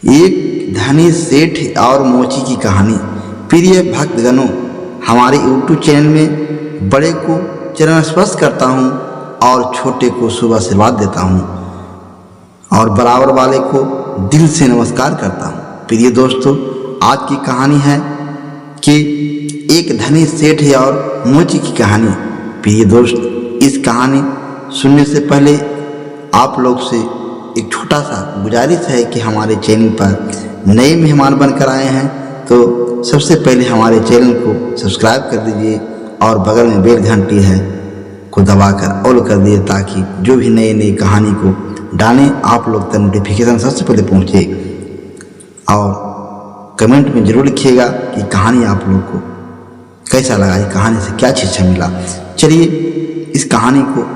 एक धनी सेठ और मोची की कहानी। प्रिय भक्तगणों, हमारे यूट्यूब चैनल में बड़े को चरण स्पर्श करता हूँ और छोटे को शुभ आशीर्वाद देता हूँ और बराबर वाले को दिल से नमस्कार करता हूँ। प्रिय दोस्तों, आज की कहानी है कि एक धनी सेठ और मोची की कहानी। प्रिय दोस्त, इस कहानी सुनने से पहले आप लोग से एक छोटा सा गुजारिश है कि हमारे चैनल पर नए मेहमान बनकर आए हैं तो सबसे पहले हमारे चैनल को सब्सक्राइब कर दीजिए और बगल में बेल घंटी है को दबाकर ऑल कर दीजिए ताकि जो भी नई नई कहानी को डालें आप लोग तक नोटिफिकेशन सबसे पहले पहुंचे। और कमेंट में ज़रूर लिखिएगा कि कहानी आप लोग को कैसा लगा, ये कहानी से क्या शिक्षा मिला। चलिए इस कहानी को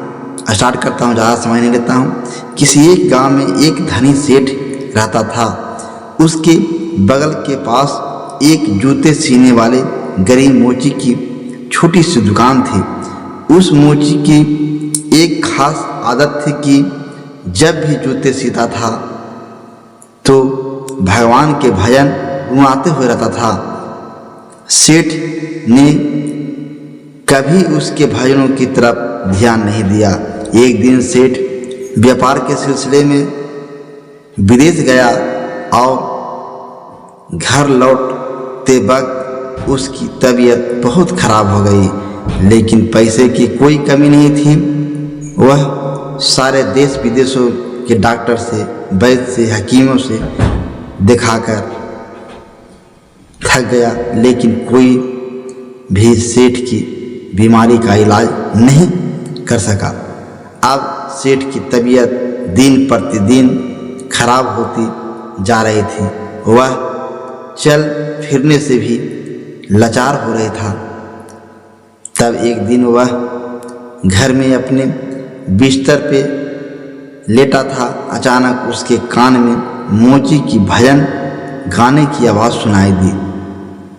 स्टार्ट करता हूँ, ज़्यादा समय नहीं लेता हूँ। किसी एक गांव में एक धनी सेठ रहता था। उसके बगल के पास एक जूते सीने वाले गरीब मोची की छोटी सी दुकान थी। उस मोची की एक खास आदत थी कि जब भी जूते सीता था तो भगवान के भजन गुनगुनाते हुए रहता था। सेठ ने कभी उसके भजनों की तरफ ध्यान नहीं दिया। एक दिन सेठ व्यापार के सिलसिले में विदेश गया और घर लौटते वक्त उसकी तबीयत बहुत खराब हो गई, लेकिन पैसे की कोई कमी नहीं थी। वह सारे देश विदेशों के डॉक्टर से, वैद्य से, हकीमों से दिखाकर थक गया, लेकिन कोई भी सेठ की बीमारी का इलाज नहीं कर सका। अब सेठ की तबीयत दिन प्रतिदिन खराब होती जा रही थी। वह चल फिरने से भी लाचार हो रहा था। तब एक दिन वह घर में अपने बिस्तर पे लेटा था। अचानक उसके कान में मोची की भजन गाने की आवाज़ सुनाई दी।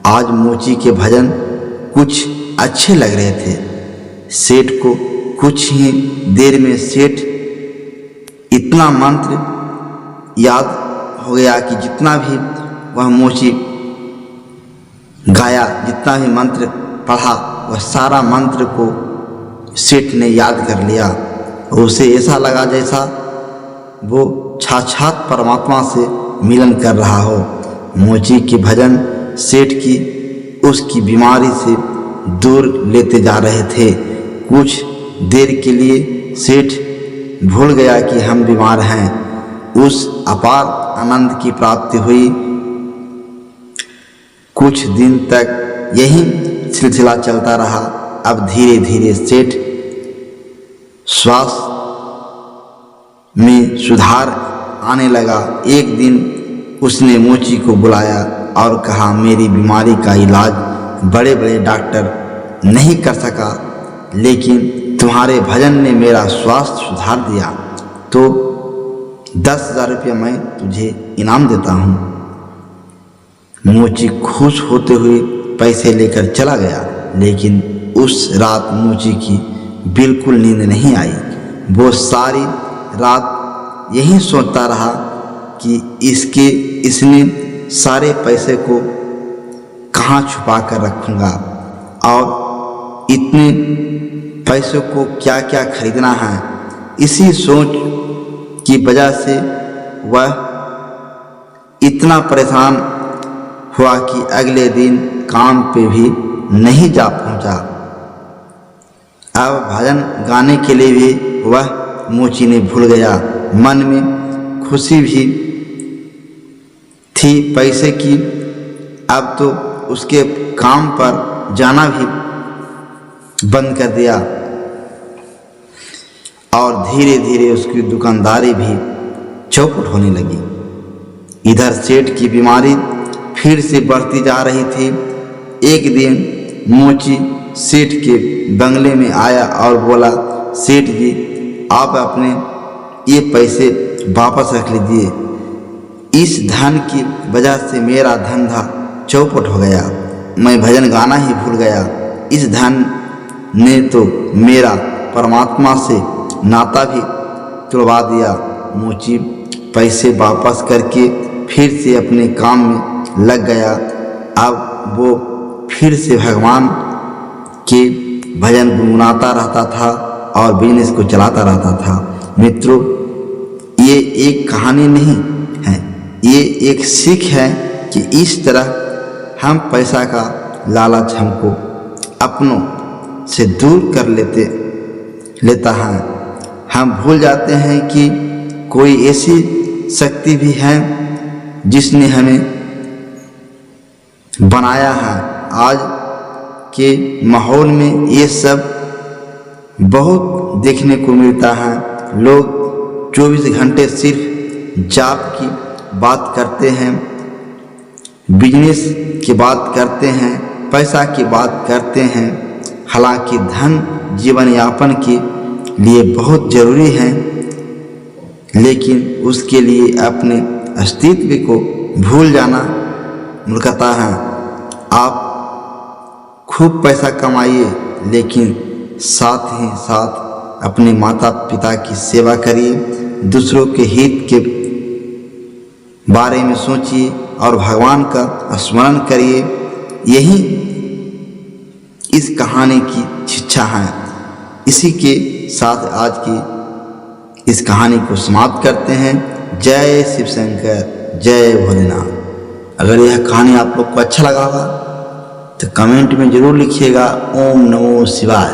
आज मोची के भजन कुछ अच्छे लग रहे थे। सेठ को कुछ ही देर में सेठ इतना मंत्र याद हो गया कि जितना भी वह मोची गाया, जितना भी मंत्र पढ़ा, वह सारा मंत्र को सेठ ने याद कर लिया। उसे ऐसा लगा जैसा वो साक्षात परमात्मा से मिलन कर रहा हो। मोची के भजन सेठ की उसकी बीमारी से दूर लेते जा रहे थे। कुछ देर के लिए सेठ भूल गया कि हम बीमार हैं। उस अपार आनंद की प्राप्ति हुई। कुछ दिन तक यही सिलसिला चलता रहा। अब धीरे धीरे सेठ स्वास्थ्य में सुधार आने लगा। एक दिन उसने मोची को बुलाया और कहा, मेरी बीमारी का इलाज बड़े बड़े डॉक्टर नहीं कर सका, लेकिन तुम्हारे भजन ने मेरा स्वास्थ्य सुधार दिया, तो 10,000 रुपये मैं तुझे इनाम देता हूँ। मोची खुश होते हुए पैसे लेकर चला गया, लेकिन उस रात मोची की बिल्कुल नींद नहीं आई। वो सारी रात यही सोचता रहा कि इसने सारे पैसे को कहाँ छुपा कर रखूँगा और इतने पैसों को क्या क्या खरीदना है। इसी सोच की वजह से वह इतना परेशान हुआ कि अगले दिन काम पे भी नहीं जा पहुंचा। अब भजन गाने के लिए भी वह मोची ने भूल गया। मन में खुशी भी थी पैसे की। अब तो उसके काम पर जाना भी बंद कर दिया और धीरे धीरे उसकी दुकानदारी भी चौपट होने लगी। इधर सेठ की बीमारी फिर से बढ़ती जा रही थी। एक दिन मोची सेठ के बंगले में आया और बोला, सेठ जी, आप अपने ये पैसे वापस रख लीजिए। इस धन की वजह से मेरा धंधा चौपट हो गया। मैं भजन गाना ही भूल गया। इस धन ने तो मेरा परमात्मा से नाता भी तुड़वा दिया। मोची पैसे वापस करके फिर से अपने काम में लग गया। अब वो फिर से भगवान के भजन गुनगुनाता रहता था और बिजनेस को चलाता रहता था। मित्रों, ये एक कहानी नहीं है, ये एक सीख है कि इस तरह हम पैसा का लालच हमको अपनों से दूर कर लेता है। हम भूल जाते हैं कि कोई ऐसी शक्ति भी है जिसने हमें बनाया है। आज के माहौल में ये सब बहुत देखने को मिलता है। लोग 24 घंटे सिर्फ जॉब की बात करते हैं, बिजनेस की बात करते हैं, पैसा की बात करते हैं। हालांकि धन जीवन यापन के लिए बहुत ज़रूरी है, लेकिन उसके लिए अपने अस्तित्व को भूल जाना मूर्खता है। आप खूब पैसा कमाइए, लेकिन साथ ही साथ अपने माता पिता की सेवा करिए, दूसरों के हित के बारे में सोचिए और भगवान का स्मरण करिए। यही इस कहानी की शिक्षा है। इसी के साथ आज की इस कहानी को समाप्त करते हैं। जय शिव शंकर, जय भोलेनाथ। अगर यह कहानी आप लोग को अच्छा लगा होगा तो कमेंट में ज़रूर लिखिएगा। ओम नमो शिवाय।